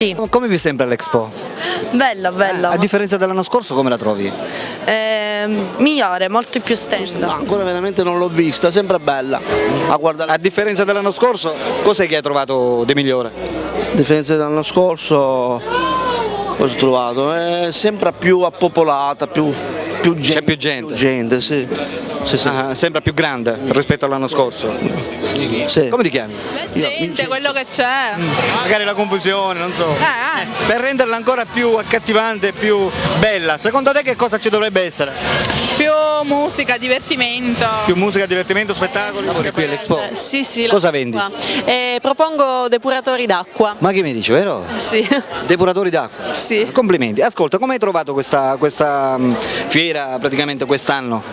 Sì. Come vi sembra l'Expo? Bella, bella. A differenza dell'anno scorso, come la trovi? Migliore, molto più stand. No, ancora veramente non l'ho vista, sembra bella. A guardare A differenza dell'anno scorso, cos'è che hai trovato di migliore? a differenza dell'anno scorso, cosa ho trovato? Sembra più appopolata, più gente. C'è più gente? Più gente, sì. Sì, sì. Sembra più grande rispetto all'anno scorso. Sì. Come ti chiami? Gente, quello che c'è. Magari la confusione, non so. Per renderla ancora più accattivante, più bella, secondo te che cosa ci dovrebbe essere? Più musica, divertimento. Più musica, divertimento, spettacoli? Lavori qui all'Expo? Sì, sì. Cosa vendi? Propongo depuratori d'acqua. Ma che mi dici, vero? Sì. Depuratori d'acqua? Sì. Complimenti. Ascolta, come hai trovato questa fiera praticamente quest'anno?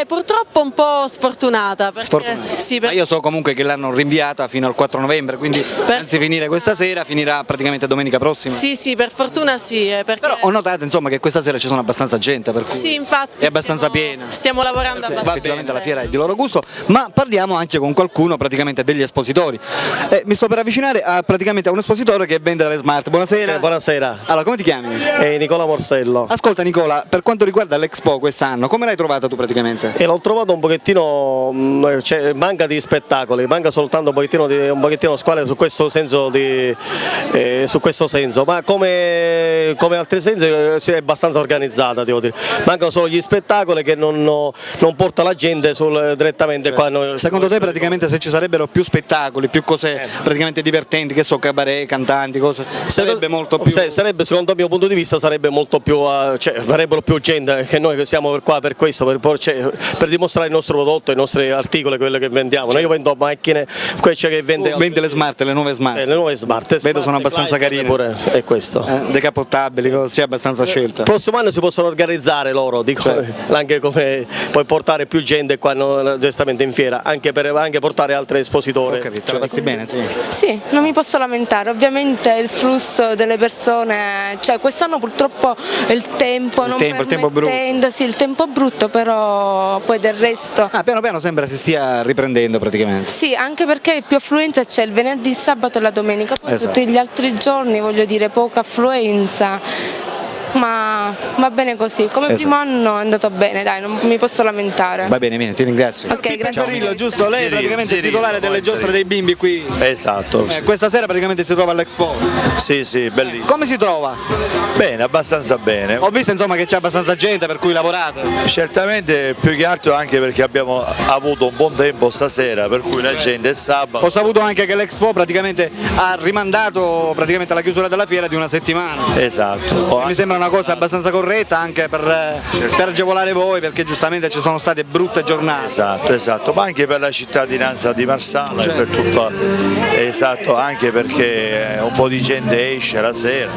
Purtroppo un po' sfortunata. Perché, Sfortunata. Sì, Ma io so comunque che l'hanno rinviata fino al 4 novembre, quindi anzi finire questa sera, finirà praticamente domenica prossima. Sì, sì, per fortuna sì. Perché... Però ho notato insomma che questa sera ci sono abbastanza gente, per cui Sì, infatti. è abbastanza piena. Stiamo lavorando abbastanza. Effettivamente la fiera è di loro gusto, ma parliamo anche con qualcuno praticamente degli espositori. Mi sto per avvicinare praticamente a un espositore che vende delle smart. Buonasera. Buonasera, Allora, come ti chiami? Nicola Morsello. Ascolta Nicola, per quanto riguarda l'Expo quest'anno, come l'hai trovata tu praticamente? E l'ho trovato un pochettino, manca di spettacoli, manca soltanto un pochettino squale su questo senso, ma come altri sensi è abbastanza organizzata, devo dire. Mancano solo gli spettacoli che non porta la gente direttamente qua. Secondo te praticamente se ci sarebbero più spettacoli, più cose praticamente divertenti, che so, cabaret, cantanti, cose, sarebbe molto più... Sarebbe, secondo il mio punto di vista, sarebbe molto più, verrebbero più gente, che noi siamo qua per questo, per dimostrare il nostro prodotto, i nostri articoli, quello che vendiamo. Io vendo macchine, che vende le smart, le nuove smart. le nuove smart. Vedo sono abbastanza carine. Pure, è questo. Decapottabili, c'è abbastanza scelta. Il prossimo anno si possono organizzare loro, anche come poi portare più gente qua giustamente in fiera, anche portare altri espositori. Ho capito, passi bene, sì. Sì, non mi posso lamentare, ovviamente il flusso delle persone, quest'anno purtroppo il tempo non permettendo, sì, il tempo brutto, però poi del resto... Piano piano sembra si stia riprendendo praticamente. Sì, anche perché più affluenza c'è il venerdì, il sabato e la domenica, poi tutti gli altri giorni voglio dire poca affluenza. Ma va bene così, come primo anno è andato bene, dai, non mi posso lamentare. Va bene, ti ringrazio. Ok, grazie. Cirillo, giusto? Lei è praticamente il titolare delle giostre dei bimbi qui. Esatto. Questa sera praticamente si trova all'Expo. Sì, bellissimo. Come si trova? Bene, abbastanza bene. Ho visto insomma che c'è abbastanza gente per cui lavorate. Certamente più che altro anche perché abbiamo avuto un buon tempo stasera, per cui la gente è sabato. Ho saputo anche che l'Expo praticamente ha rimandato praticamente la chiusura della fiera di una settimana. Esatto. Mi sembra una cosa abbastanza corretta anche per agevolare voi, perché giustamente ci sono state brutte giornate. Esatto, ma anche per la cittadinanza di Marsala e per tutto. Esatto, anche perché un po' di gente esce la sera.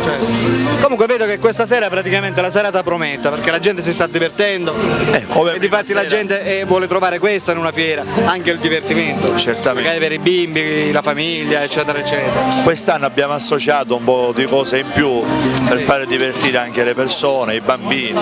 Comunque vedo che questa sera praticamente la serata prometta, perché la gente si sta divertendo e difatti la gente vuole trovare questo in una fiera, anche il divertimento, certamente, magari per i bimbi, la famiglia, eccetera eccetera. Quest'anno abbiamo associato un po' di cose in più per fare divertire anche le persone, i bambini.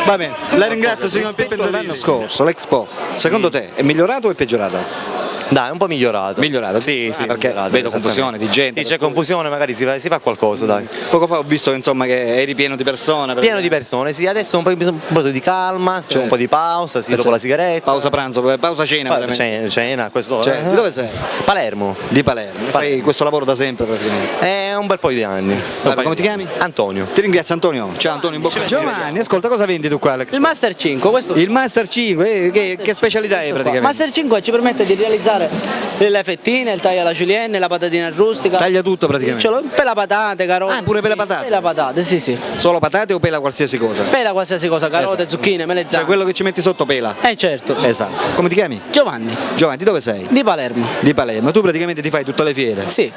Va bene, la ringrazio signor Pippero. L'anno scorso l'Expo, secondo te è migliorato o è peggiorata? Dai, un po' migliorato. Migliorato? Sì, perché vedo confusione di gente. Sì, c'è confusione, magari si fa qualcosa, dai. Poco fa ho visto insomma che eri pieno di persone. Pieno di persone, sì, adesso un po' di calma, un po' di pausa, sì, dopo la sigaretta. Pausa pranzo, pausa cena. Cena, questo. Di dove sei? Palermo. Di Palermo. Fai questo lavoro da sempre praticamente? È un bel po' di anni. Come ti chiami? Antonio. Ti ringrazio Antonio. Ciao Antonio, in bocca. Giovanni, ascolta, cosa vendi tu qua Alex? Il Master 5, questo. Il Master 5, che specialità è praticamente? Il Master 5 ci permette di realizzare le fettine, il taglio alla julienne, la patatina rustica. Taglia tutto praticamente? Pela patate, carote. Pure pela patate? Pela patate, sì. Solo patate o pela qualsiasi cosa? Pela qualsiasi cosa, carote, zucchine, melanzane. Cioè quello che ci metti sotto pela? Certo. Esatto. Come ti chiami? Giovanni. Giovanni, di dove sei? Di Palermo. Di Palermo. Tu praticamente ti fai tutte le fiere? Sì.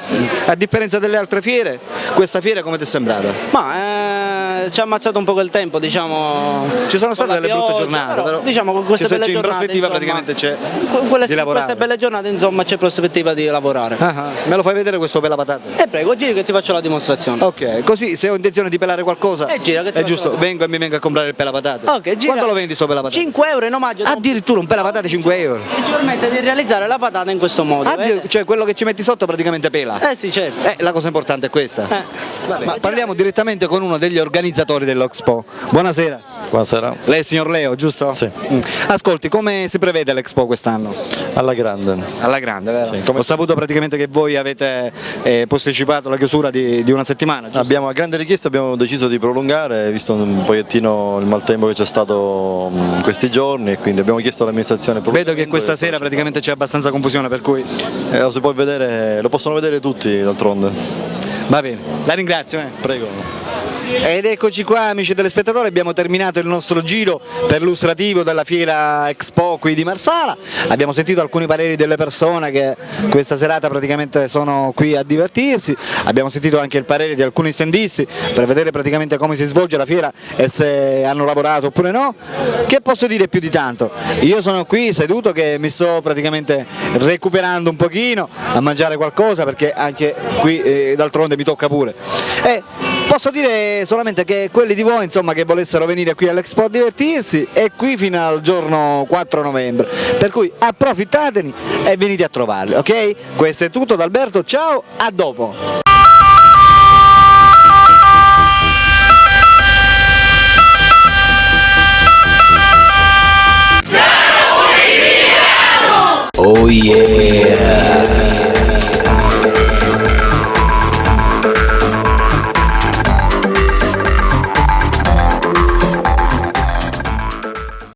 A differenza delle altre fiere, questa fiera come ti è sembrata? Ma ci ha ammazzato un po' il tempo, diciamo. Ci sono state con la delle brutte pioggia, giornate, però diciamo con queste belle in giornate. prospettiva insomma, praticamente c'è con di lavorare. queste belle giornate, insomma, c'è prospettiva di lavorare. Me lo fai vedere questo per la patata? Prego, giri che ti faccio la dimostrazione. Ok, così se ho intenzione di pelare qualcosa, gira che ti è faccio giusto, la- vengo e mi vengo a comprare il pelapatate. Ok, gira. Quanto lo vendi sto pelapatate? 5 euro in omaggio. Addirittura un pelapatate 5 euro. Ci permette di realizzare la patata in questo modo. Cioè quello che ci metti sotto praticamente pela. Sì, certo. La cosa importante è questa. Ma parliamo direttamente con uno degli organizzatori dell'Expo. Buonasera. Buonasera. Lei è il signor Leo, giusto? Sì. Ascolti, come si prevede l'Expo quest'anno? Alla grande. Alla grande, vero? Sì, Ho saputo praticamente che voi avete posticipato la chiusura di una settimana. giusto? Abbiamo a grande richiesta abbiamo deciso di prolungare, visto un pochettino il maltempo che c'è stato in questi giorni, e quindi abbiamo chiesto all'amministrazione. Vedo che questa sera praticamente c'è abbastanza confusione, per cui lo possono vedere tutti d'altronde. va bene. La ringrazio. Prego. Ed eccoci qua, amici telespettatori, abbiamo terminato il nostro giro perlustrativo della fiera Expo qui di Marsala. Abbiamo sentito alcuni pareri delle persone che questa serata praticamente sono qui a divertirsi. Abbiamo sentito anche il parere di alcuni standisti per vedere praticamente come si svolge la fiera e se hanno lavorato oppure no. Che posso dire più di tanto? Io sono qui seduto che mi sto praticamente recuperando un pochino, a mangiare qualcosa, perché anche qui d'altronde mi tocca pure. Posso dire solamente che quelli di voi insomma che volessero venire qui all'Expo a divertirsi è qui fino al giorno 4 novembre, per cui approfittatene e venite a trovarli, ok? Questo è tutto da Alberto, ciao, a dopo! Oh yeah!